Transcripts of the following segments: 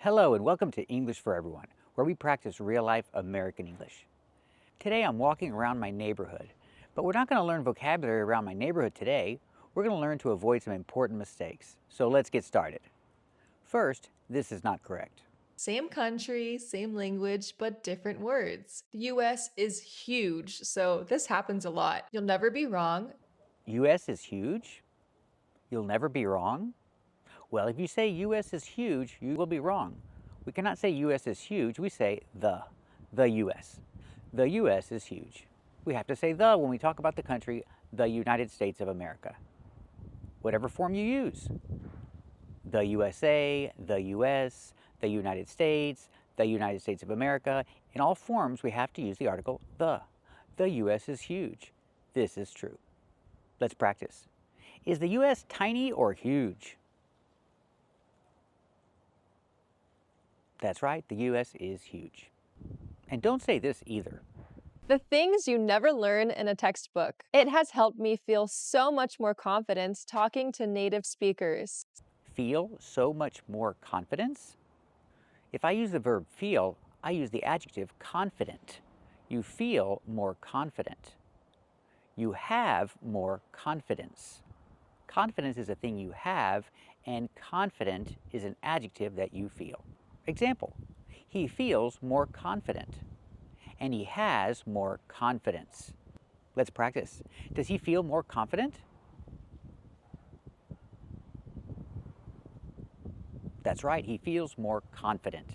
Hello and welcome to English for Everyone, where we practice real-life American English. Today I'm walking around my neighborhood, but we're not going to learn vocabulary around my neighborhood today. We're going to learn to avoid some important mistakes. So let's get started. First, this is not correct. Same country, same language, but different words. The US is huge, so this happens a lot. You'll never be wrong. US is huge? You'll never be wrong? Well, if you say US is huge, you will be wrong. We cannot say US is huge, we say the US. The US is huge. We have to say the when we talk about the country, the United States of America. Whatever form you use. The USA, the US, the United States of America. In all forms, we have to use the article the. The US is huge. This is true. Let's practice. Is the US tiny or huge? That's right, the US is huge. And don't say this either. The things you never learn in a textbook. It has helped me feel so much more confidence talking to native speakers. Feel so much more confidence? If I use the verb feel, I use the adjective confident. You feel more confident. You have more confidence. Confidence is a thing you have, and confident is an adjective that you feel. Example, he feels more confident, and he has more confidence. Let's practice. Does he feel more confident? That's right, he feels more confident.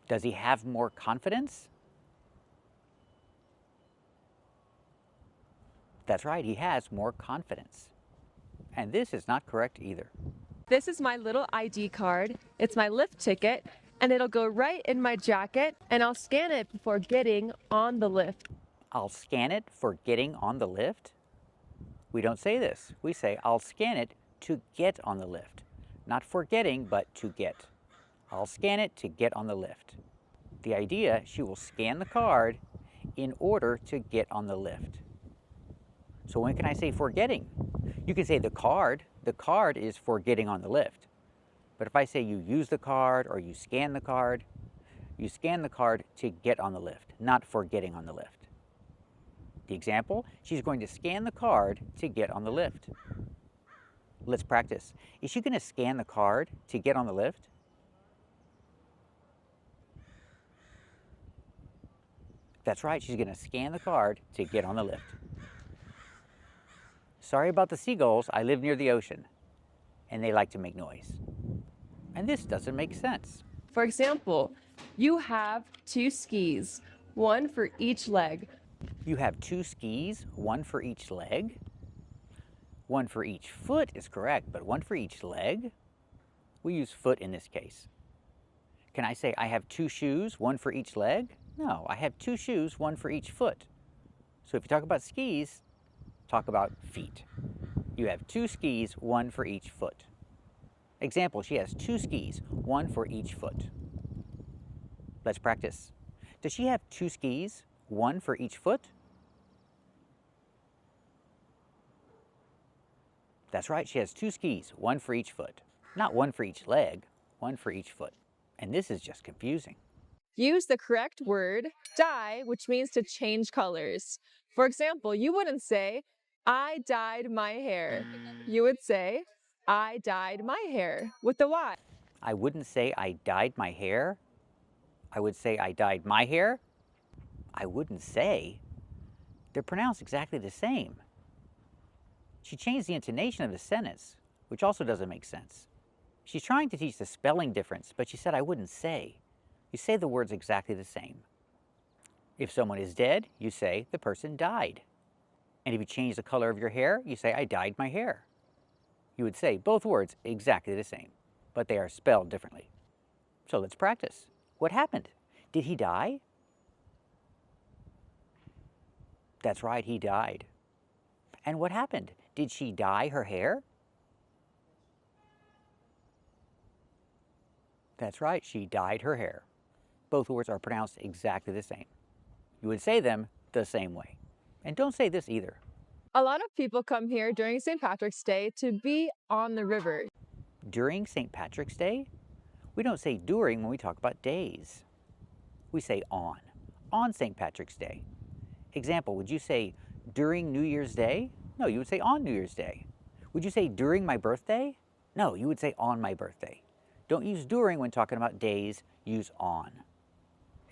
Does he have more confidence? That's right, he has more confidence. And this is not correct either. This is my little ID card. It's my lift ticket, and it'll go right in my jacket, and I'll scan it before getting on the lift. I'll scan it for getting on the lift? We don't say this. We say, I'll scan it to get on the lift. Not for getting, but to get. I'll scan it to get on the lift. The idea, she will scan the card in order to get on the lift. So when can I say for getting? You can say the card is for getting on the lift. But if I say you use the card or you scan the card to get on the lift, not for getting on the lift. The example, she's going to scan the card to get on the lift. Let's practice. Is she going to scan the card to get on the lift? That's right, she's going to scan the card to get on the lift. Sorry about the seagulls, I live near the ocean, and they like to make noise. And this doesn't make sense. For example, you have 2 skis, one for each leg. You have 2 skis, one for each leg. One for each foot is correct, but one for each leg? We use foot in this case. Can I say I have 2 shoes, one for each leg? No, I have 2 shoes, one for each foot. So if you talk about skis, talk about feet. You have 2 skis, one for each foot. Example, she has 2 skis, one for each foot. Let's practice. Does she have 2 skis, one for each foot? That's right, she has 2 skis, one for each foot. Not one for each leg, one for each foot. And this is just confusing. Use the correct word, dye, which means to change colors. For example, you wouldn't say, I dyed my hair. You would say, I dyed my hair with the Y. I wouldn't say I dyed my hair. I would say I dyed my hair. I wouldn't say. They're pronounced exactly the same. She changed the intonation of the sentence, which also doesn't make sense. She's trying to teach the spelling difference, but she said I wouldn't say. You say the words exactly the same. If someone is dead, you say the person died. And if you change the color of your hair, you say I dyed my hair. You would say both words exactly the same, but they are spelled differently. So let's practice. What happened? Did he die? That's right, he died. And what happened? Did she dye her hair? That's right, she dyed her hair. Both words are pronounced exactly the same. You would say them the same way. And don't say this either. A lot of people come here during St. Patrick's Day to be on the river. During St. Patrick's Day, We don't say during when we talk about days. We say on St. Patrick's Day. Example, would you say during New Year's Day? No, you would say on New Year's Day. Would you say during my birthday? No, you would say on my birthday. Don't use during when talking about days, use on.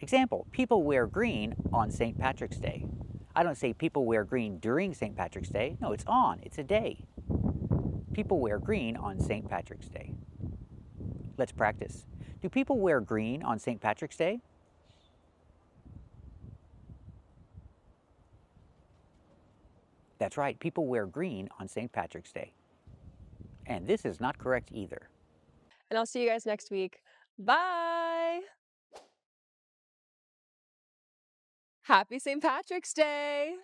Example, people wear green on St. Patrick's Day. I don't say people wear green during St. Patrick's Day. No, it's on, it's a day. People wear green on St. Patrick's Day. Let's practice. Do people wear green on St. Patrick's Day? That's right, people wear green on St. Patrick's Day. And this is not correct either. And I'll see you guys next week. Bye! Happy St. Patrick's Day!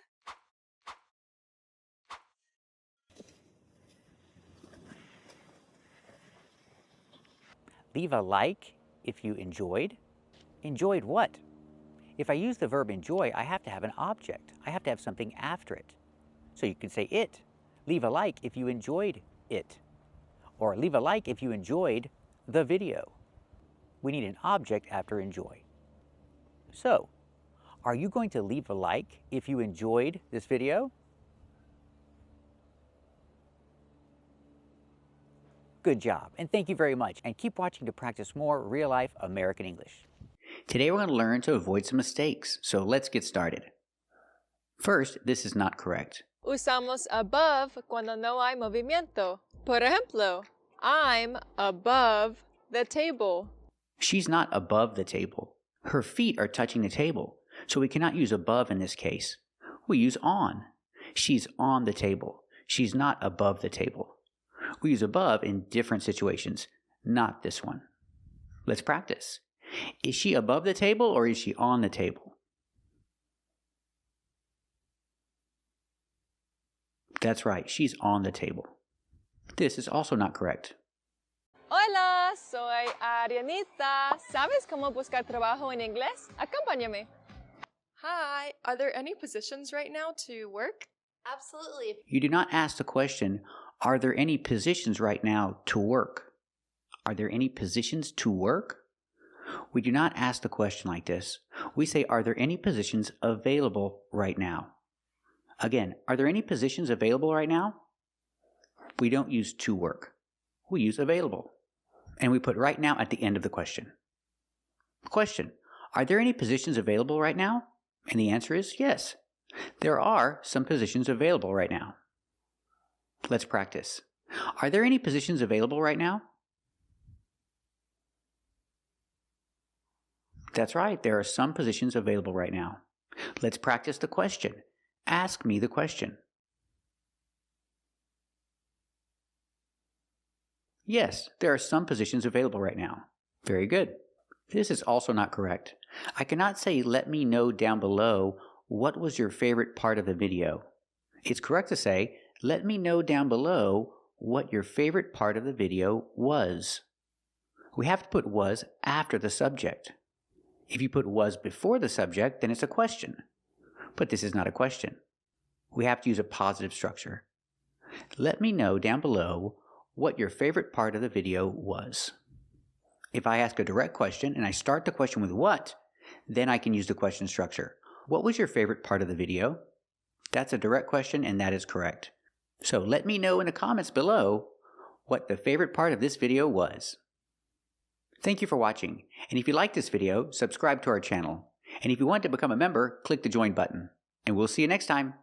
Leave a like if you enjoyed. Enjoyed what? If I use the verb enjoy, I have to have an object. I have to have something after it. So you can say it. Leave a like if you enjoyed it. Or leave a like if you enjoyed the video. We need an object after enjoy. So, are you going to leave a like if you enjoyed this video? Good job, and thank you very much, and keep watching to practice more real-life American English. Today we're going to learn to avoid some mistakes, so let's get started. First, this is not correct. Usamos above cuando no hay movimiento. Por ejemplo, I'm above the table. She's not above the table. Her feet are touching the table, so we cannot use above in this case. We use on. She's on the table. She's not above the table. We use above in different situations, not this one. Let's practice. Is she above the table or is she on the table? That's right, she's on the table. This is also not correct. Hola, soy Ariannita. ¿Sabes cómo buscar trabajo en inglés? Acompáñame. Hi, are there any positions right now to work? Absolutely. You do not ask the question, are there any positions right now to work? Are there any positions to work? We do not ask the question like this. We say, are there any positions available right now? Again, are there any positions available right now? We don't use to work. We use available. And we put right now at the end of the question. Question, are there any positions available right now? And the answer is yes. There are some positions available right now. Let's practice. Are there any positions available right now? That's right, there are some positions available right now. Let's practice the question. Ask me the question. Yes, there are some positions available right now. Very good. This is also not correct. I cannot say, let me know down below what was your favorite part of the video. It's correct to say, let me know down below what your favorite part of the video was. We have to put was after the subject. If you put was before the subject, then it's a question. But this is not a question. We have to use a positive structure. Let me know down below what your favorite part of the video was. If I ask a direct question and I start the question with what, then I can use the question structure. What was your favorite part of the video? That's a direct question and that is correct. So let me know in the comments below what the favorite part of this video was. Thank you for watching, and if you like this video, subscribe to our channel. And if you want to become a member, click the join button. And we'll see you next time.